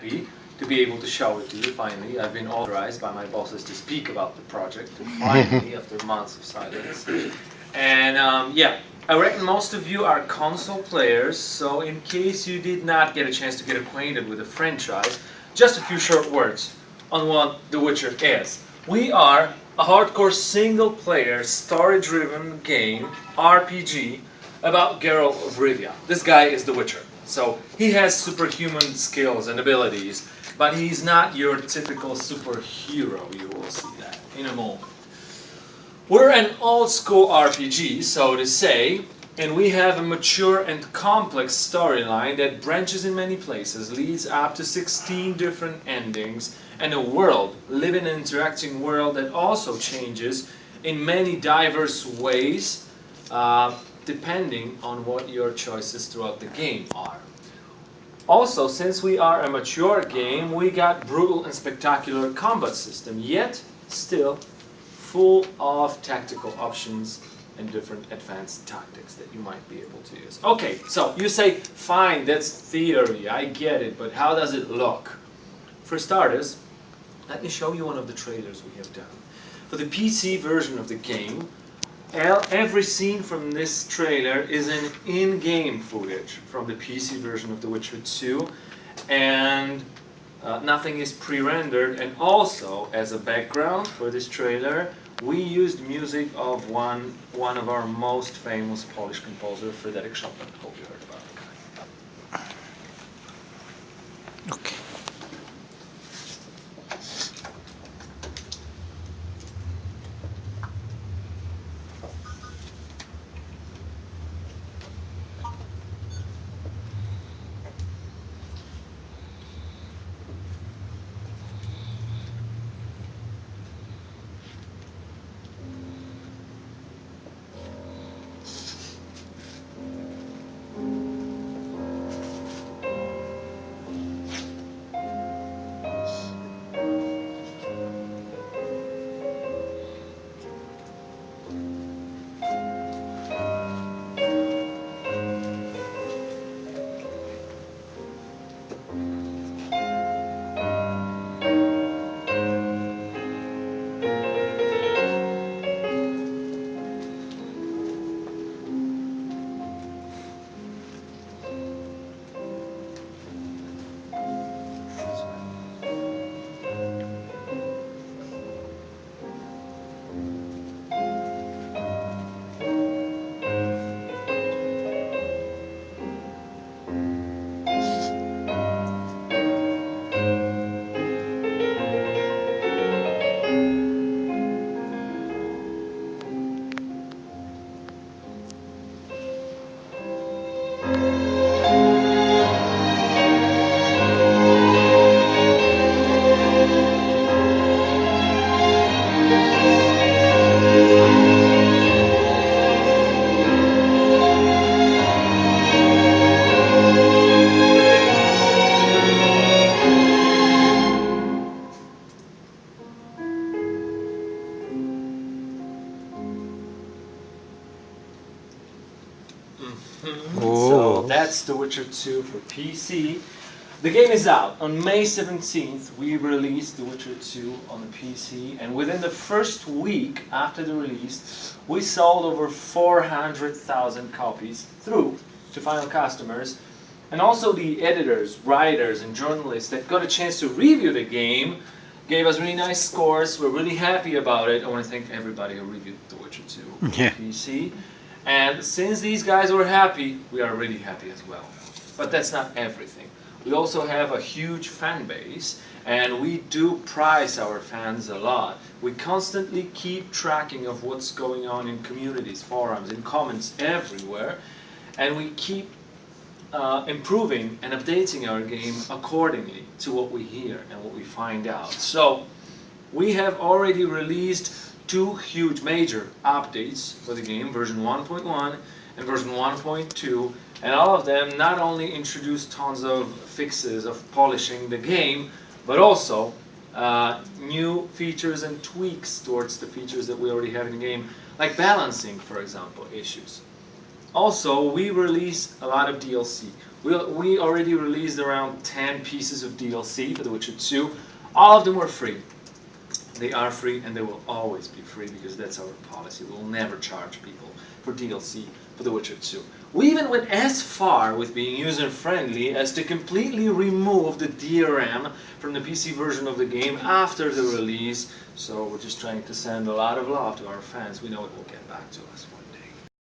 happy to be able to show it to you finally. I've been authorized by my bosses to speak about the project finally after months of silence. And yeah, I reckon most of you are console players, so in case you did not get a chance to get acquainted with the franchise, just a few short words on what The Witcher is. We are a hardcore single-player, story-driven game, RPG, about Geralt of Rivia. This guy is The Witcher, so he has superhuman skills and abilities, but he's not your typical superhero. You will see that in a moment. We're an old-school RPG, so to say, and we have a mature and complex storyline that branches in many places, leads up to 16 different endings, and a world, living and interacting world that also changes in many diverse ways, depending on what your choices throughout the game are. Also, since we are a mature game, we got brutal and spectacular combat system, yet still full of tactical options and different advanced tactics that you might be able to use. Okay, so you say, fine, that's theory, I get it, but how does it look? For starters, let me show you one of the trailers we have done. For the PC version of the game, every scene from this trailer is an in-game footage from the PC version of The Witcher 2, and nothing is pre-rendered. And also, as a background for this trailer, we used music of one of our most famous Polish composer, Fryderyk Chopin. Hope you heard about the guy. Okay. So that's The Witcher 2 for PC. The game is out. On May 17th, we released The Witcher 2 on the PC, and within the first week after the release, we sold over 400,000 copies through to final customers. And also the editors, writers, and journalists that got a chance to review the game gave us really nice scores. We're really happy about it. I want to thank everybody who reviewed The Witcher 2 on PC. And since these guys were happy, we are really happy as well. But that's not everything. We also have a huge fan base, and we do prize our fans a lot. We constantly keep tracking of what's going on in communities, forums, in comments everywhere, and we keep improving and updating our game accordingly to what we hear and what we find out. So we have already released 2 huge major updates for the game, version 1.1 and version 1.2, and all of them not only introduce tons of fixes of polishing the game, but also new features and tweaks towards the features that we already have in the game, like balancing, for example, issues. Also, we release a lot of DLC. We already released around 10 pieces of DLC for The Witcher 2. All of them were free. They are free and they will always be free because that's our policy. We'll never charge people for DLC for The Witcher 2. We even went as far with being user-friendly as to completely remove the DRM from the PC version of the game after the release. So we're just trying to send a lot of love to our fans. We know it will get back to us one day.